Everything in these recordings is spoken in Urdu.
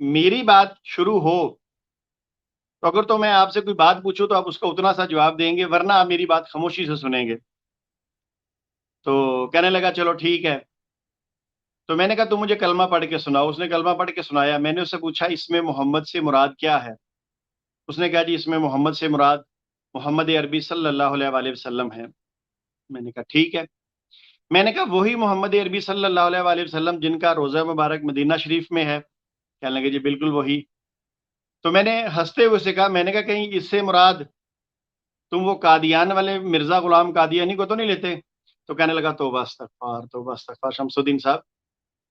میری بات شروع ہو تو اگر تو میں آپ سے کوئی بات پوچھوں تو آپ اس کا اتنا سا جواب دیں گے، ورنہ آپ میری بات خاموشی سے سنیں گے۔ تو کہنے لگا چلو ٹھیک ہے۔ تو میں نے کہا تم مجھے کلمہ پڑھ کے سناؤ۔ اس نے کلمہ پڑھ کے سنایا۔ میں نے اس سے پوچھا اس میں محمد سے مراد کیا ہے؟ اس نے کہا جی اس میں محمد سے مراد محمد عربی صلی اللہ علیہ وآلہ وسلم ہے۔ میں نے کہا ٹھیک ہے۔ میں نے کہا وہی محمد عربی صلی اللہ علیہ وآلہ وسلم جن کا روضہ مبارک مدینہ شریف میں ہے؟ کہنے لگے جی بالکل وہی۔ تو میں نے ہنستے ہوئے سے کہا، میں نے کہا کہیں اس سے مراد تم وہ قادیان والے مرزا غلام قادیانی کو تو نہیں لیتے؟ تو کہنے لگا توبہ استغفار توبہ استغفار شمس الدین صاحب،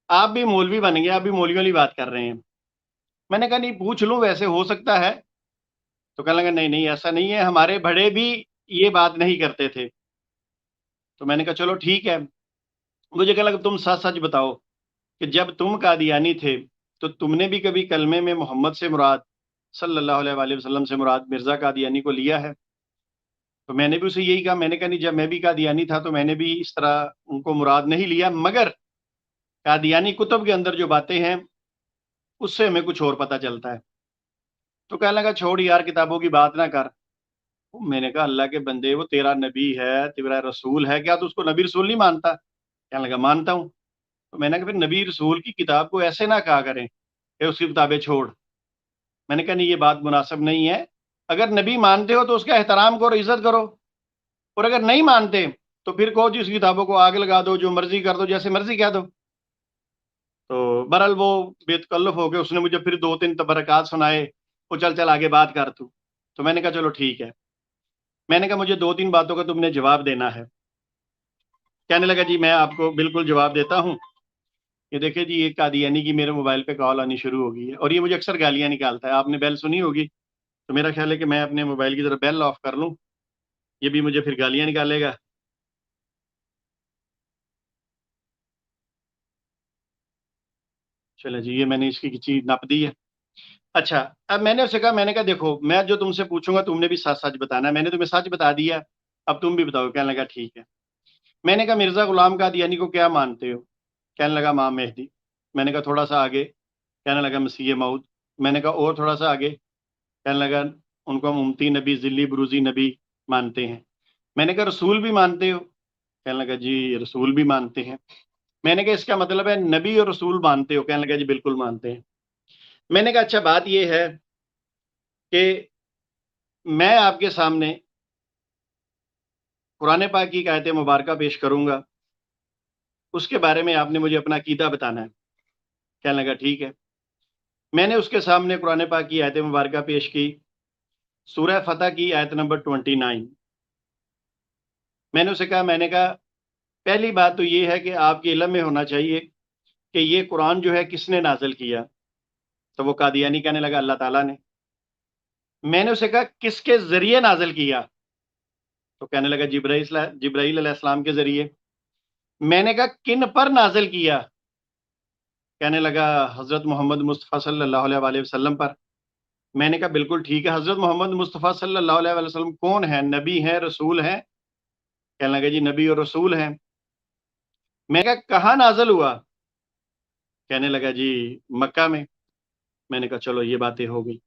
آپ بھی مولوی بن گئے، آپ بھی مولویوں والی بات کر رہے ہیں۔ میں نے کہا نہیں پوچھ لوں، ویسے ہو سکتا ہے۔ تو کہنے لگا نہیں نہیں ایسا نہیں ہے، ہمارے بڑے بھی یہ بات نہیں کرتے تھے۔ تو میں نے کہا چلو ٹھیک ہے۔ مجھے کہنے لگا تم سچ سچ بتاؤ کہ جب تم قادیانی تھے تو تم نے بھی کبھی کلمے میں محمد سے مراد صلی اللہ علیہ وآلہ وسلم سے مراد مرزا قادیانی کو لیا ہے؟ تو میں نے بھی اسے یہی کہا، میں نے کہا نہیں جب میں بھی قادیانی تھا تو میں نے بھی اس طرح ان کو مراد نہیں لیا، مگر قادیانی کتب کے اندر جو باتیں ہیں اس سے ہمیں کچھ اور پتہ چلتا ہے۔ تو کہنے لگا چھوڑ یار کتابوں کی بات نہ کر۔ میں نے کہا اللہ کے بندے وہ تیرا نبی ہے، تیرا رسول ہے، کیا تو اس کو نبی رسول نہیں مانتا؟ کہنے لگا مانتا ہوں۔ تو میں نے کہا پھر نبی رسول کی کتاب کو ایسے نہ کہا کریں کہ اس کی کتابیں چھوڑ۔ میں نے کہا نہیں یہ بات مناسب نہیں ہے، اگر نبی مانتے ہو تو اس کا احترام کرو، عزت کرو، اور اگر نہیں مانتے تو پھر کہو جی اس کتابوں کو آگ لگا دو، جو مرضی کر دو، جیسے مرضی کہہ دو۔ تو بہرحال وہ بے تکلف ہو گئے، اس نے مجھے پھر 2-3 تبرکات سنائے، وہ چل چل آگے بات کر تو میں نے کہا چلو ٹھیک ہے۔ میں نے کہا مجھے 2-3 باتوں کا تم نے جواب دینا ہے۔ کہنے لگا جی میں آپ کو بالکل جواب دیتا ہوں۔ یہ دیکھیں جی یہ قادیانی کی میرے موبائل پہ کال آنی شروع ہو گئی ہے، اور یہ مجھے اکثر گالیاں نکالتا ہے۔ آپ نے بیل سنی ہوگی، تو میرا خیال ہے کہ میں اپنے موبائل کی طرف بیل آف کر لوں، یہ بھی مجھے پھر گالیاں نکالے گا۔ چلے جی یہ میں نے اس کی چیز نپ دی ہے۔ اچھا اب میں نے اسے کہا، میں نے کہا دیکھو میں جو تم سے پوچھوں گا تم نے بھی سچ سچ بتانا ہے، میں نے تمہیں سچ بتا دیا، اب تم بھی بتاؤ۔ کہنے لگا ٹھیک ہے۔ میں نے کہا مرزا غلام قادیانی کو کیا مانتے ہو؟ کہنے لگا امام مہدی۔ میں نے کہا تھوڑا سا آگے؟ کہنے لگا مسیح موعود۔ میں نے کہا اور تھوڑا سا آگے؟ کہنے لگا ان کو ہم امتی نبی ذلی بروزی نبی مانتے ہیں۔ میں نے کہا رسول بھی مانتے ہو؟ کہنے لگا جی رسول بھی مانتے ہیں۔ میں نے کہا اس کا مطلب ہے نبی اور رسول مانتے ہو؟ کہنے لگا جی بالکل مانتے ہیں۔ میں نے کہا اچھا بات یہ ہے کہ میں آپ کے سامنے قرآن پاک کی ایک آیت مبارکہ پیش کروں گا، اس کے بارے میں آپ نے مجھے اپنا عقیدہ بتانا ہے۔ کہنے لگا ٹھیک ہے۔ میں نے اس کے سامنے قرآن پاک کی آیت مبارکہ پیش کی، سورہ فتح کی آیت نمبر 29۔ میں نے اسے کہا، میں نے کہا پہلی بات تو یہ ہے کہ آپ کے علم میں ہونا چاہیے کہ یہ قرآن جو ہے کس نے نازل کیا؟ تو وہ قادیانی کہنے لگا اللہ تعالیٰ نے۔ میں نے اسے کہا کس کے ذریعے نازل کیا؟ تو کہنے لگا جبرائیل علیہ السلام کے ذریعے۔ میں نے کہا کن پر نازل کیا؟ کہنے لگا حضرت محمد مصطفیٰ صلی اللہ علیہ وآلہ وسلم پر۔ میں نے کہا بالکل ٹھیک ہے، حضرت محمد مصطفیٰ صلی اللہ علیہ وآلہ وسلم کون ہیں؟ نبی ہیں رسول ہیں؟ کہنے لگا جی نبی اور رسول ہیں۔ میں نے کہا کہاں نازل ہوا؟ کہنے لگا جی مکہ میں۔ میں نے کہا چلو یہ باتیں ہو گئی۔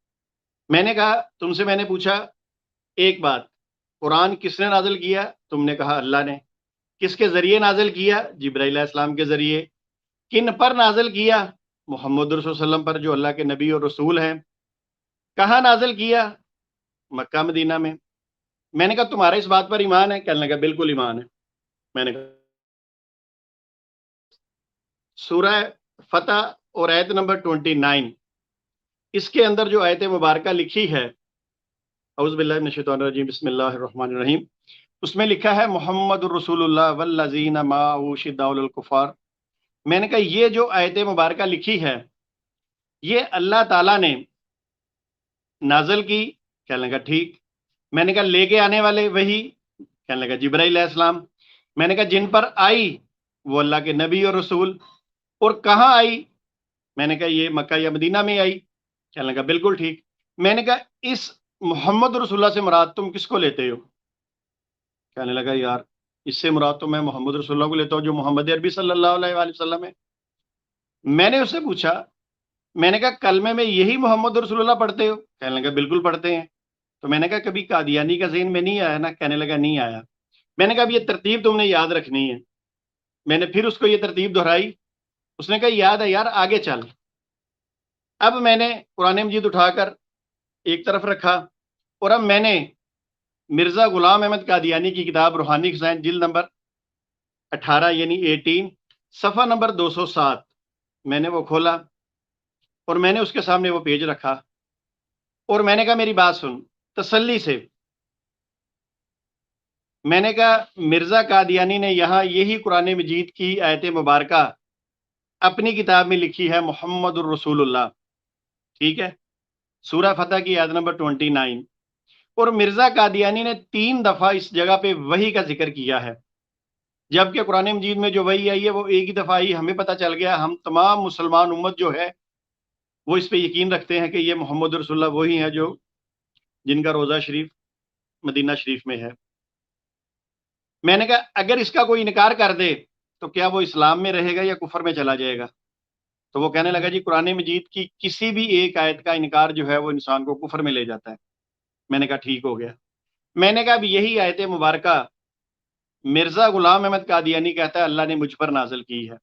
میں نے کہا تم سے میں نے پوچھا ایک بات، قرآن کس نے نازل کیا؟ تم نے کہا اللہ نے۔ کس کے ذریعے نازل کیا؟ جبرائیل علیہ السلام کے ذریعے۔ کن پر نازل کیا؟ محمد رسول صلی اللہ علیہ وسلم پر جو اللہ کے نبی اور رسول ہیں۔ کہاں نازل کیا؟ مکہ مدینہ میں۔ میں نے کہا تمہارا اس بات پر ایمان ہے؟ کہنے لگا بالکل ایمان ہے۔ میں نے کہا سورہ فتح اور آیت نمبر 29، اس کے اندر جو آیت مبارکہ لکھی ہے، اعوذ باللہ من الشیطان الرجیم بسم اللہ الرحمن الرحیم، اس میں لکھا ہے محمد الرسول اللہ والذین معہ شداء علی الکفار۔ میں نے کہا یہ جو آیت مبارکہ لکھی ہے یہ اللہ تعالیٰ نے نازل کی؟ کہنے لگا ٹھیک۔ میں نے کہا لے کے آنے والے وہی؟ کہنے لگا جبرائیل علیہ السلام۔ میں نے کہا جن پر آئی وہ اللہ کے نبی اور رسول، اور کہاں آئی؟ میں نے کہا یہ مکہ یا مدینہ میں آئی۔ کہنے لگا بالکل ٹھیک۔ میں نے کہا اس محمد رسول اللہ سے مراد تم کس کو لیتے ہو؟ کہنے لگا یار اس سے مراد تو میں محمد رسول اللہ کو لیتا ہوں جو محمد عربی صلی اللہ علیہ وآلہ وسلم ہے۔ میں نے اس سے پوچھا، میں نے کہا کلمے میں یہی محمد رسول اللہ پڑھتے ہو؟ کہنے لگا بالکل پڑھتے ہیں۔ تو میں نے کہا کبھی قادیانی کا ذہن میں نہیں آیا نا؟ کہنے لگا نہیں آیا۔ میں نے کہا اب یہ ترتیب تم نے یاد رکھنی ہے۔ میں نے پھر اس کو یہ ترتیب دہرائی، اس نے کہا یاد ہے یار، آگے چل۔ اب میں نے قرآن مجید اٹھا کر ایک طرف رکھا، اور اب میں نے مرزا غلام احمد قادیانی کی کتاب روحانی خزائن جلد نمبر 18 یعنی 18 صفحہ نمبر 207 میں نے وہ کھولا، اور میں نے اس کے سامنے وہ پیج رکھا، اور میں نے کہا میری بات سن تسلی سے۔ میں نے کہا مرزا قادیانی نے یہاں یہی قرآن مجید کی آیت مبارکہ اپنی کتاب میں لکھی ہے محمد الرسول اللہ، ٹھیک ہے، سورہ فتح کی آیت نمبر 29، اور مرزا قادیانی نے 3 دفعہ اس جگہ پہ وحی کا ذکر کیا ہے، جبکہ قرآن مجید میں جو وحی آئی ہے وہ ایک ہی دفعہ آئی۔ ہمیں پتہ چل گیا، ہم تمام مسلمان امت جو ہے وہ اس پہ یقین رکھتے ہیں کہ یہ محمد رسول اللہ وہی ہیں جو جن کا روزہ شریف مدینہ شریف میں ہے۔ میں نے کہا اگر اس کا کوئی انکار کر دے تو کیا وہ اسلام میں رہے گا یا کفر میں چلا جائے گا؟ تو وہ کہنے لگا جی قرآن مجید کی کسی بھی ایک آیت کا انکار جو ہے وہ انسان کو کفر میں لے جاتا ہے۔ میں نے کہا ٹھیک ہو گیا۔ میں نے کہا اب یہی آیت مبارکہ مرزا غلام احمد قادیانی کہتا ہے اللہ نے مجھ پر نازل کی ہے،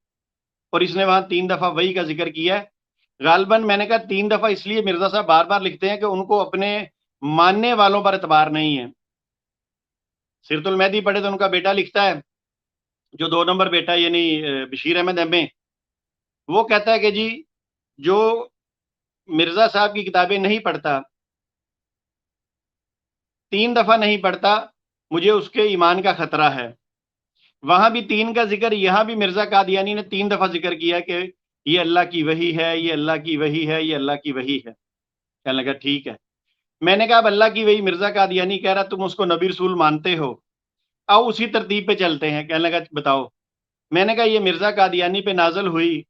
اور اس نے وہاں 3 دفعہ وحی کا ذکر کیا ہے۔ غالباً میں نے کہا 3 دفعہ اس لیے مرزا صاحب بار بار لکھتے ہیں کہ ان کو اپنے ماننے والوں پر اعتبار نہیں ہے۔ سیرت المہدی پڑھے تو ان کا بیٹا لکھتا ہے، جو 2 نمبر بیٹا یعنی بشیر احمد ایم اے، وہ کہتا ہے کہ جی جو مرزا صاحب کی کتابیں نہیں پڑھتا، 3 دفعہ نہیں پڑھتا، مجھے اس کے ایمان کا خطرہ ہے۔ وہاں بھی 3 کا ذکر، یہاں بھی مرزا قادیانی نے 3 دفعہ ذکر کیا کہ یہ اللہ کی وحی ہے، یہ اللہ کی وحی ہے، یہ اللہ کی وحی ہے۔ کہنے لگا ٹھیک ہے۔ میں نے کہا اب اللہ کی وحی مرزا قادیانی کہہ رہا تم اس کو نبی رسول مانتے ہو، آؤ اسی ترتیب پہ چلتے ہیں۔ کہنے لگا بتاؤ۔ میں نے کہا یہ مرزا قادیانی پہ نازل ہوئی،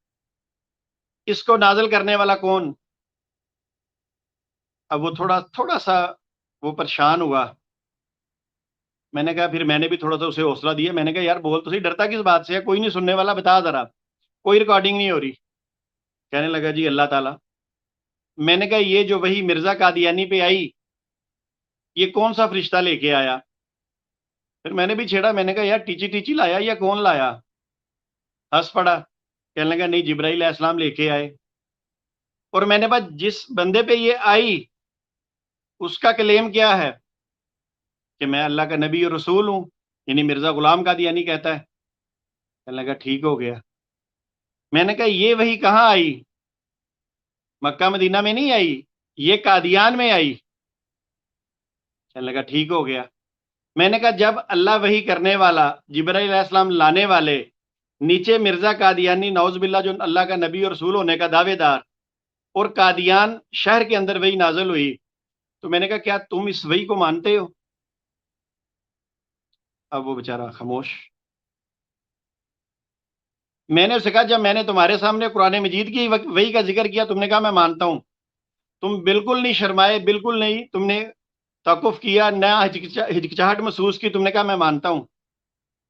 اس کو نازل کرنے والا کون؟ اب وہ تھوڑا سا وہ پریشان ہوا۔ میں نے کہا پھر میں نے بھی تھوڑا سا اسے حوصلہ دیا، میں نے کہا یار بول تو صحیح، ڈرتا کس بات سے ہے؟ کوئی نہیں سننے والا، بتا ذرا، کوئی ریکارڈنگ نہیں ہو رہی۔ کہنے لگا جی اللہ تعالیٰ۔ میں نے کہا یہ جو وہی مرزا قادیانی پہ آئی یہ کون سا فرشتہ لے کے آیا؟ پھر میں نے بھی چھیڑا، میں نے کہا یار ٹیچی ٹیچی لایا یا کون لایا؟ ہنس پڑا، کہنے لگا نہیں جبرائیل علیہ السلام لے کے آئے۔ اور میں نے کہا جس بندے پہ یہ آئی اس کا کلیم کیا ہے کہ میں اللہ کا نبی اور رسول ہوں، یعنی مرزا غلام قادیانی کہتا ہے۔ کہنے لگا ٹھیک ہو گیا۔ میں نے کہا یہ وہی کہاں آئی؟ مکہ مدینہ میں نہیں آئی، یہ قادیان میں آئی۔ کہنے لگا ٹھیک ہو گیا۔ میں نے کہا جب اللہ وحی کرنے والا، جبرائیل علیہ السلام لانے والے، نیچے مرزا قادیانی نعوذ باللہ جو اللہ کا نبی اور رسول ہونے کا دعوے دار، اور قادیان شہر کے اندر وحی نازل ہوئی، تو میں نے کہا کیا تم اس وحی کو مانتے ہو؟ اب وہ بیچارہ خاموش۔ میں نے اسے کہا جب میں نے تمہارے سامنے قرآن مجید کی وحی کا ذکر کیا تم نے کہا میں مانتا ہوں، تم بالکل نہیں شرمائے، بالکل نہیں تم نے توقف کیا، نہ ہچکچاہٹ محسوس کی، تم نے کہا میں مانتا ہوں۔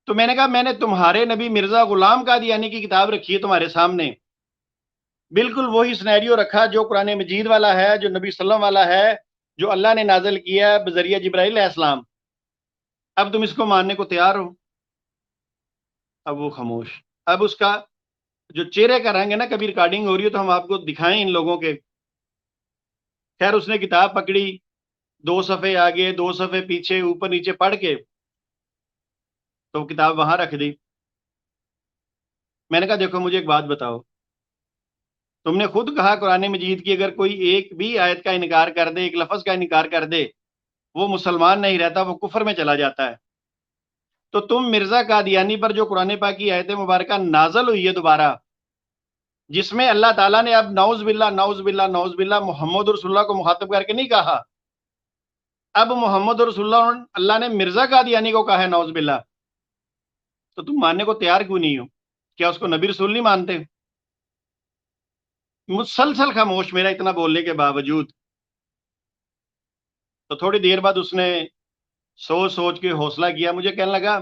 تو میں نے کہا میں نے تمہارے نبی مرزا غلام قادیانی کی کتاب رکھی ہے تمہارے سامنے، بالکل وہی سنیریو رکھا جو قرآن مجید والا ہے، جو نبی صلی اللہ علیہ وسلم والا ہے، جو اللہ نے نازل کیا ہے بذریعہ جبرائیل علیہ السلام۔ اب تم اس کو ماننے کو تیار ہو؟ اب وہ خاموش۔ اب اس کا جو چہرے کا رنگ ہے نا، کبھی ریکارڈنگ ہو رہی ہے تو ہم آپ کو دکھائیں ان لوگوں کے۔ خیر اس نے کتاب پکڑی، 2 صفحے آگے 2 صفحے پیچھے اوپر نیچے پڑھ کے تو کتاب وہاں رکھ دی۔ میں نے کہا دیکھو مجھے ایک بات بتاؤ، تم نے خود کہا قرآن مجید کی اگر کوئی ایک بھی آیت کا انکار کر دے، ایک لفظ کا انکار کر دے، وہ مسلمان نہیں رہتا، وہ کفر میں چلا جاتا ہے۔ تو تم مرزا قادیانی پر جو قرآن پاک کی آیت مبارکہ نازل ہوئی ہے دوبارہ، جس میں اللہ تعالیٰ نے اب نعوذ باللہ نعوذ باللہ نعوذ باللہ محمد رسول اللہ کو مخاطب کر کے نہیں کہا، اب محمد رسول اللہ نے مرزا قادیانی کو کہا ہے نعوذ باللہ، تو تم ماننے کو تیار کیوں نہیں ہو؟ کیا اس کو نبی رسول نہیں مانتے؟ مسلسل خاموش میرا اتنا بولنے کے باوجود۔ تو تھوڑی دیر بعد اس نے سوچ سوچ کے حوصلہ کیا، مجھے کہنے لگا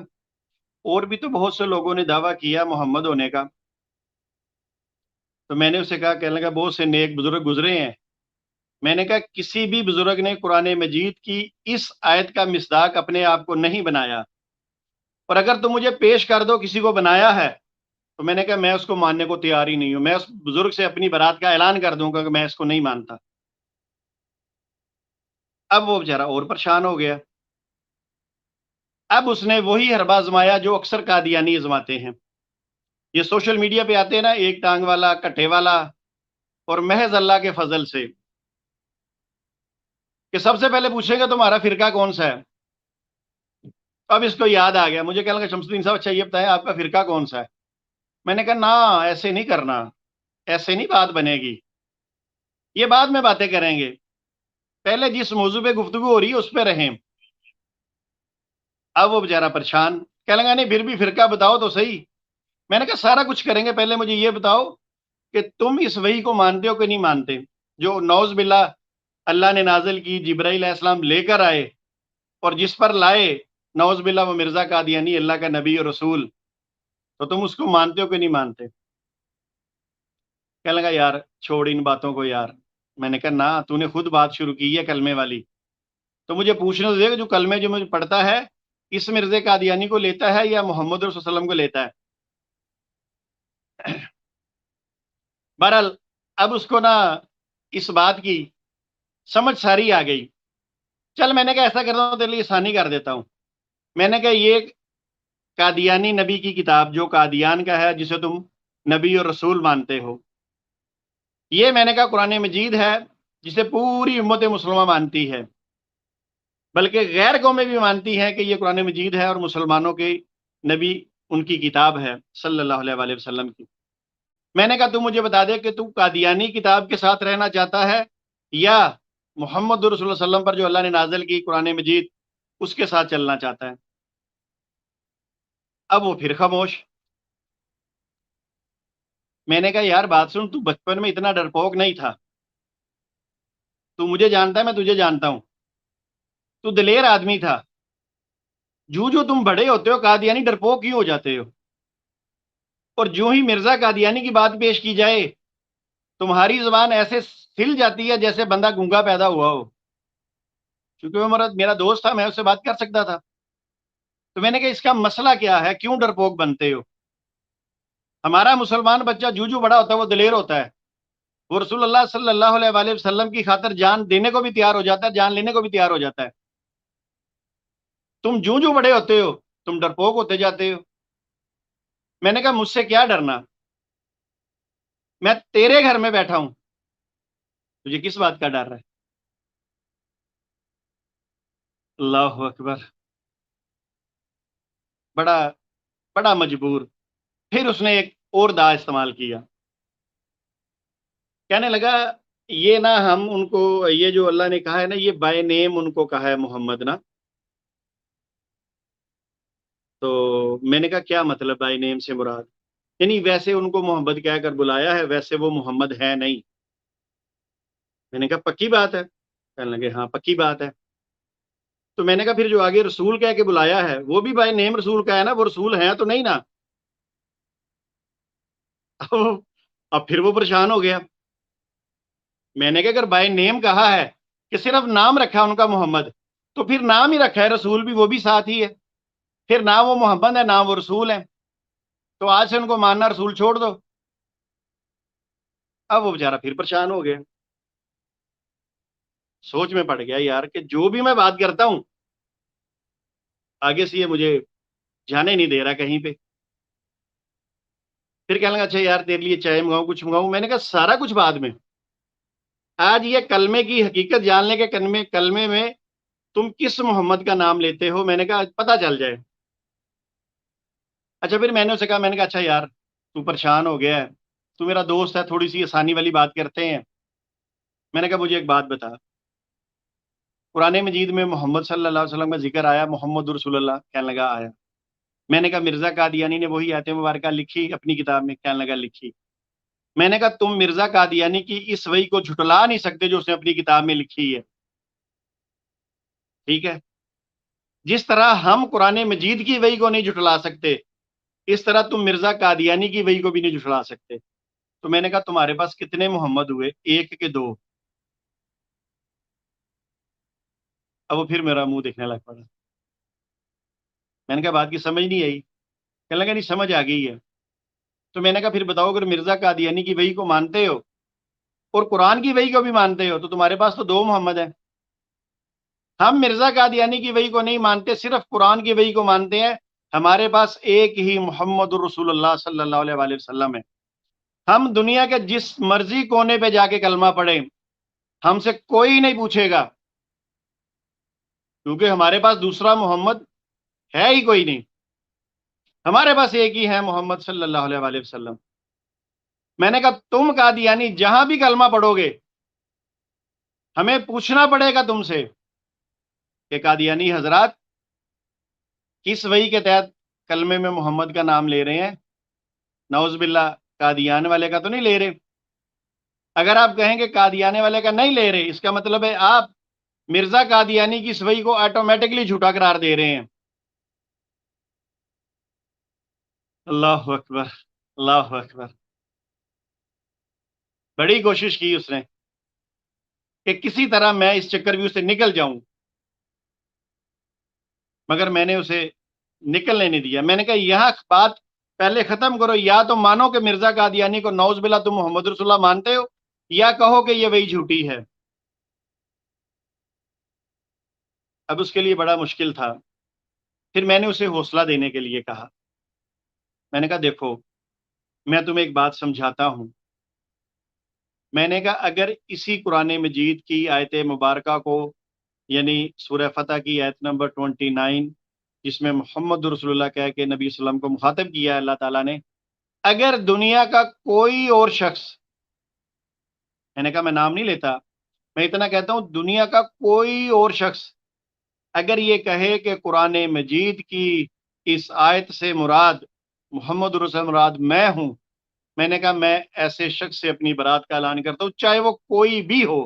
اور بھی تو بہت سے لوگوں نے دعویٰ کیا محمد ہونے کا، تو میں نے اسے کہا، کہنے لگا بہت سے نیک بزرگ گزرے ہیں. میں نے کہا کسی بھی بزرگ نے قرآن مجید کی اس آیت کا مصداق اپنے آپ کو نہیں بنایا، اور اگر تم مجھے پیش کر دو کسی کو بنایا ہے تو میں نے کہا میں اس کو ماننے کو تیار ہی نہیں ہوں. میں اس بزرگ سے اپنی برات کا اعلان کر دوں گا کہ میں اس کو نہیں مانتا. اب وہ بیچارہ اور پریشان ہو گیا. اب اس نے وہی حربہ آزمایا جو اکثر قادیانی آزماتے ہیں. یہ سوشل میڈیا پہ آتے ہیں نا، ایک ٹانگ والا، کٹھے والا، اور محض اللہ کے فضل سے کہ سب سے پہلے پوچھیں گے تمہارا فرقہ کون سا ہے. اب اس کو یاد آ گیا. مجھے کہنے لگا شمس الدین صاحب اچھا یہ بتائیں آپ کا فرقہ کون سا ہے. میں نے کہا نا ایسے نہیں کرنا، ایسے نہیں بات بنے گی، یہ بعد میں باتیں کریں گے، پہلے جس موضوع پہ گفتگو ہو رہی ہے اس پہ رہیں. اب وہ بیچارہ پریشان، کہنے لگا نہیں پھر بھی فرقہ بتاؤ تو صحیح. میں نے کہا سارا کچھ کریں گے، پہلے مجھے یہ بتاؤ کہ تم اس وحی کو مانتے ہو کہ نہیں مانتے جو نعوذ باللہ اللہ نے نازل کی، جبرائیل علیہ السلام لے کر آئے، اور جس پر لائے نعوذ باللہ وہ مرزا قادیانی اللہ کا نبی اور رسول، تو تم اس کو مانتے ہو کہ نہیں مانتے. کہنے لگا یار چھوڑ ان باتوں کو یار. میں نے کہا نا تو نے خود بات شروع کی ہے کلمے والی، تو مجھے پوچھنے تو دے کہ جو کلمے جو مجھے پڑھتا ہے اس مرزا قادیانی کو لیتا ہے یا محمد رسول اللہ علیہ وسلم کو لیتا ہے. بہرحال اب اس کو نا اس بات کی سمجھ ساری آ گئی. چل میں نے کہا ایسا کرتا ہوں تیرے لیے آسانی کر دیتا ہوں. میں نے کہا یہ قادیانی نبی کی کتاب جو قادیان کا ہے جسے تم نبی اور رسول مانتے ہو، یہ میں نے کہا قرآن مجید ہے جسے پوری امت مسلمہ مانتی ہے، بلکہ غیر قومیں بھی مانتی ہیں کہ یہ قرآن مجید ہے اور مسلمانوں کے نبی ان کی کتاب ہے صلی اللہ علیہ وآلہ وسلم کی. میں نے کہا تو مجھے بتا دے کہ تو قادیانی کتاب کے ساتھ رہنا چاہتا ہے یا محمد رسول اللہ علیہ وسلم پر جو اللہ نے نازل کی قرآن مجید اس کے ساتھ چلنا چاہتا ہے. اب وہ پھر خاموش. میں نے کہا یار بات سن، تو بچپن میں اتنا ڈرپوک نہیں تھا، تو مجھے جانتا ہے میں تجھے جانتا ہوں، تو دلیر آدمی تھا. جو تم بڑے ہوتے ہو قادیانی ڈرپوک کیوں ہو جاتے ہو، اور جو ہی مرزا قادیانی کی بات پیش کی جائے تمہاری زبان ایسے سل جاتی ہے جیسے بندہ گونگا پیدا ہوا ہو. چونکہ وہ میرا دوست تھا، میں اس سے بات کر سکتا تھا. تو میں نے کہا اس کا مسئلہ کیا ہے، کیوں ڈرپوک بنتے ہو. ہمارا مسلمان بچہ جو بڑا ہوتا ہے وہ دلیر ہوتا ہے، وہ رسول اللہ صلی اللہ علیہ وآلہ وسلم کی خاطر جان دینے کو بھی تیار ہو جاتا ہے، جان لینے کو بھی تیار ہو جاتا ہے. تم جو بڑے ہوتے ہو تم ڈرپوک ہوتے جاتے ہو. میں نے کہا مجھ سے کیا ڈرنا، میں تیرے گھر میں بیٹھا ہوں، تجھے کس بات کا ڈر ہے. اللہ اکبر. بڑا بڑا مجبور. پھر اس نے ایک اور دا استعمال کیا. کہنے لگا یہ نا ہم ان کو، یہ جو اللہ نے کہا ہے نا یہ بائی نیم ان کو کہا ہے محمد نا. تو میں نے کہا کیا مطلب بائی نیم سے مراد، یعنی ویسے ان کو محمد کہہ کر بلایا ہے، ویسے وہ محمد ہے نہیں. میں نے کہا پکی بات ہے. کہنے لگے ہاں پکی بات ہے. تو میں نے کہا پھر جو آگے رسول کہہ کے بلایا ہے وہ بھی بائی نیم رسول کا ہے نا، وہ رسول ہیں تو نہیں نا. اب پھر وہ پریشان ہو گیا. میں نے کہا اگر بائی نیم کہا ہے کہ صرف نام رکھا ان کا محمد، تو پھر نام ہی رکھا ہے رسول بھی، وہ بھی ساتھ ہی ہے. پھر نہ وہ محمد ہے نہ وہ رسول ہے، تو آج سے ان کو ماننا رسول چھوڑ دو. اب وہ بیچارہ پھر پریشان ہو گیا، سوچ میں پڑ گیا یار کہ جو بھی میں بات کرتا ہوں آگے سے یہ مجھے جانے نہیں دے رہا کہیں پہ. پھر کہنے لگا اچھا یار تیرے لیے چائے منگاؤں کچھ منگاؤں. میں نے کہا سارا کچھ بعد میں، آج یہ کلمے کی حقیقت جان لے کے کلمے میں تم کس محمد کا نام لیتے ہو، میں نے کہا پتہ چل جائے. اچھا پھر میں نے اسے کہا، میں نے کہا اچھا یار تو پریشان ہو گیا ہے، تو میرا دوست ہے، تھوڑی سی آسانی والی بات کرتے ہیں. میں نے کہا مجھے ایک بات بتا، قرآن مجید میں محمد صلی اللہ علیہ وسلم کا ذکر آیا، محمد رسول اللہ. کہنے لگا آیا. میں نے کہا مرزا قادیانی نے وہی آیت مبارکہ لکھی اپنی کتاب میں. کہنے لگا لکھی. میں نے کہا تم مرزا قادیانی کی اس وحی کو جھٹلا نہیں سکتے جو اس نے اپنی کتاب میں لکھی ہے، ٹھیک ہے. جس طرح ہم قرآن مجید کی وحی کو نہیں جھٹلا سکتے، اس طرح تم مرزا قادیانی کی وحی کو بھی نہیں جھٹلا سکتے. تو میں نے کہا تمہارے پاس کتنے محمد ہوئے؟ ایک کے دو؟ اب وہ پھر میرا منہ دیکھنے لگ پڑا. میں نے کہا بات کی سمجھ نہیں آئی. کہنے لگا نہیں سمجھ آ گئی ہے. تو میں نے کہا پھر بتاؤ اگر مرزا قادیانی کی وحی کو مانتے ہو اور قرآن کی وحی کو بھی مانتے ہو تو تمہارے پاس تو دو محمد ہیں. ہم مرزا قادیانی کی وحی کو نہیں مانتے، صرف قرآن کی وحی کو مانتے ہیں. ہمارے پاس ایک ہی محمد الرسول اللہ صلی اللہ علیہ وآلہ وسلم ہے. ہم دنیا کے جس مرضی کونے پہ جا کے کلمہ پڑھیں، ہم سے کوئی نہیں پوچھے گا، کیونکہ ہمارے پاس دوسرا محمد ہے ہی کوئی نہیں. ہمارے پاس ایک ہی ہے محمد صلی اللہ علیہ وآلہ وسلم. میں نے کہا تم قادیانی جہاں بھی کلمہ پڑھو گے ہمیں پوچھنا پڑے گا تم سے کہ قادیانی حضرات کس وحی کے تحت کلمے میں محمد کا نام لے رہے ہیں؟ نعوذ باللہ قادیان والے کا تو نہیں لے رہے. اگر آپ کہیں کہ قادیانے والے کا نہیں لے رہے، اس کا مطلب ہے آپ مرزا قادیانی کی اس وحی کو آٹومیٹکلی جھوٹا قرار دے رہے ہیں. اللہ اکبر، اللہ اکبر. بڑی کوشش کی اس نے کہ کسی طرح میں اس چکر بھی سے نکل جاؤں، مگر میں نے اسے نکلنے نہیں دیا. میں نے کہا یہاں بات پہلے ختم کرو، یا تو مانو کہ مرزا قادیانی کو نعوذ باللہ تم محمد رسول اللہ مانتے ہو، یا کہو کہ یہ وہی جھوٹی ہے. اب اس کے لیے بڑا مشکل تھا. پھر میں نے اسے حوصلہ دینے کے لیے کہا، میں نے کہا دیکھو میں تمہیں ایک بات سمجھاتا ہوں. میں نے کہا اگر اسی قرآن مجید کی آیت مبارکہ کو، یعنی سورہ فتح کی آیت نمبر 29 جس میں محمد رسول اللہ کہہ کے نبی صلی اللہ علیہ وسلم کو مخاطب کیا ہے اللہ تعالیٰ نے، اگر دنیا کا کوئی اور شخص، میں نے کہا میں نام نہیں لیتا، میں اتنا کہتا ہوں دنیا کا کوئی اور شخص اگر یہ کہے کہ قرآن مجید کی اس آیت سے مراد محمد رسول اللہ مراد میں ہوں، میں نے کہا میں ایسے شخص سے اپنی برات کا اعلان کرتا ہوں چاہے وہ کوئی بھی ہو.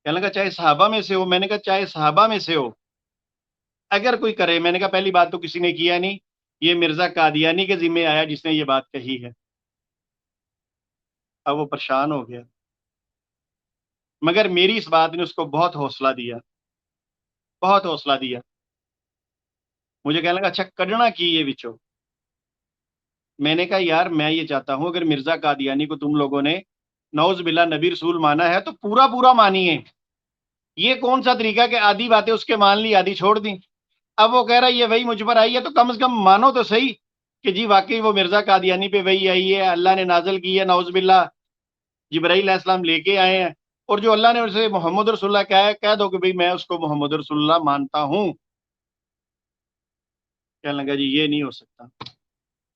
کہنے لگا چاہے صحابہ میں سے ہو؟ میں نے کہا چاہے صحابہ میں سے ہو اگر کوئی کرے. میں نے کہا پہلی بات تو کسی نے کیا نہیں، یہ مرزا قادیانی کے ذمہ آیا جس نے یہ بات کہی ہے. اب وہ پریشان ہو گیا، مگر میری اس بات نے اس کو بہت حوصلہ دیا، بہت حوصلہ دیا. مجھے کہنے لگا اچھا کڈنا کی یہ بچو. میں نے کہا یار میں یہ چاہتا ہوں اگر مرزا قادیانی کو تم لوگوں نے نعوذ باللہ نبی رسول مانا ہے تو پورا پورا مانیے. یہ کون سا طریقہ کہ آدھی باتیں اس کے مان لی آدھی چھوڑ دیں. اب وہ کہہ رہا ہے یہ وہی مجھ پر آئی ہے تو کم از کم مانو تو صحیح کہ جی واقعی وہ مرزا قادیانی پہ وہی آئی ہے، اللہ نے نازل کی ہے، نعوذ باللہ جبرائیل علیہ السلام لے کے آئے ہیں، اور جو اللہ نے اسے محمد رسول اللہ کہا ہے کہہ دو کہ بھئی میں اس کو محمد رسول اللہ مانتا ہوں. کہنے لگا جی یہ نہیں ہو سکتا.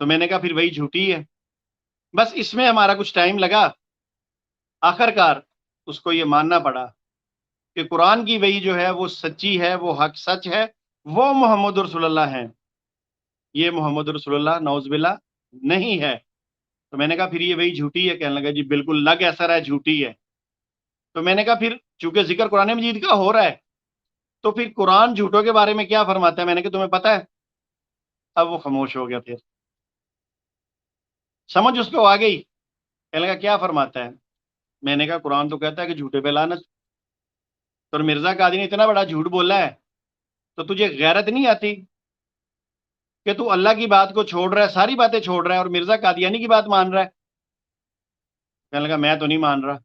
تو میں نے کہا پھر وہی جھوٹی ہے. بس اس میں ہمارا کچھ ٹائم لگا، آخر کار اس کو یہ ماننا پڑا کہ قرآن کی وحی جو ہے وہ سچی ہے، وہ حق سچ ہے، وہ محمد رسول اللہ ہیں، یہ محمد رسول اللہ نعوذ باللہ نہیں ہے. تو میں نے کہا پھر یہ وحی جھوٹی ہے. کہنے لگا جی بالکل لگ ایسا رہا ہے جھوٹی ہے. تو میں نے کہا پھر چونکہ ذکر قرآن مجید کا ہو رہا ہے تو پھر قرآن جھوٹوں کے بارے میں کیا فرماتا ہے؟ میں نے کہا تمہیں پتہ ہے؟ اب وہ خاموش ہو گیا. پھر سمجھ اس کو آ گئی. کہنے لگا کیا فرماتا ہے؟ میں نے کہا قرآن تو کہتا ہے کہ جھوٹے پہ لعنت. تو مرزا قادری نے اتنا بڑا جھوٹ بولا ہے تو تجھے غیرت نہیں آتی کہ تو اللہ کی بات کو چھوڑ رہا ہے، ساری باتیں چھوڑ رہا ہے اور مرزا قادیانی کی بات مان رہا ہے؟ کہنے لگا میں تو نہیں مان رہا.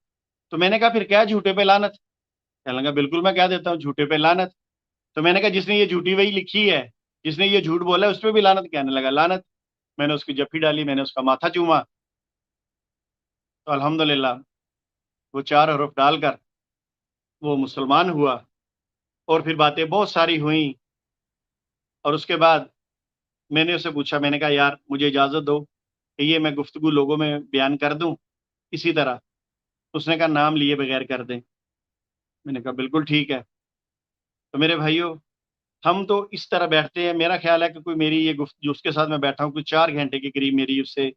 تو میں نے کہا پھر کیا جھوٹے پہ لعنت؟ کہنے لگا بالکل میں کہہ دیتا ہوں جھوٹے پہ لعنت. تو میں نے کہا جس نے یہ جھوٹی وحی لکھی ہے، جس نے یہ جھوٹ بولا ہے اس پہ بھی لعنت؟ کہنے لگا لعنت. میں نے اس کی جفی ڈالی، میں نے اس کا ماتھا چوما. تو الحمدللہ وہ 4 حرف ڈال کر وہ مسلمان ہوا. اور پھر باتیں بہت ساری ہوئیں، اور اس کے بعد میں نے اسے پوچھا، میں نے کہا یار مجھے اجازت دو کہ یہ میں گفتگو لوگوں میں بیان کر دوں اسی طرح. اس نے کہا نام لیے بغیر کر دیں. میں نے کہا بالکل ٹھیک ہے. تو میرے بھائیوں ہم تو اس طرح بیٹھتے ہیں، میرا خیال ہے کہ کوئی میری یہ جو اس کے ساتھ میں بیٹھا ہوں کوئی 4 گھنٹے کے قریب میری اس سے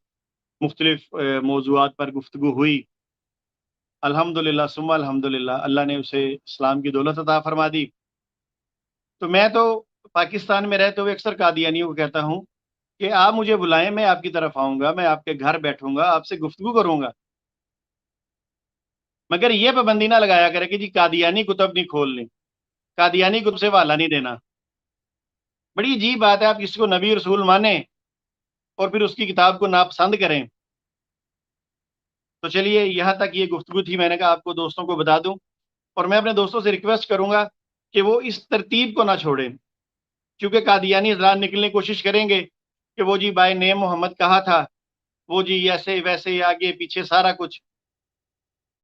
مختلف موضوعات پر گفتگو ہوئی. الحمدللہ ثم الحمدللہ اللہ نے اسے اسلام کی دولت عطا فرما دی. تو میں تو پاکستان میں رہتے ہوئے اکثر قادیانیوں کو کہتا ہوں کہ آپ مجھے بلائیں، میں آپ کی طرف آؤں گا، میں آپ کے گھر بیٹھوں گا، آپ سے گفتگو کروں گا، مگر یہ پابندی نہ لگایا کرے کہ جی قادیانی کتب نہیں کھولنی، قادیانی کتب سے حوالہ نہیں دینا۔ بڑی عجیب بات ہے، آپ کسی کو نبی رسول مانیں اور پھر اس کی کتاب کو ناپسند کریں۔ تو چلیے یہاں تک یہ گفتگو تھی، میں نے کہا آپ کو دوستوں کو بتا دوں، اور میں اپنے دوستوں سے ریکویسٹ کروں گا کہ وہ اس ترتیب کو نہ چھوڑیں، کیونکہ قادیانی حضرات نکلنے کی کوشش کریں گے کہ وہ جی بائی نیم محمد کہا تھا، وہ جی ایسے ویسے آگے پیچھے سارا کچھ،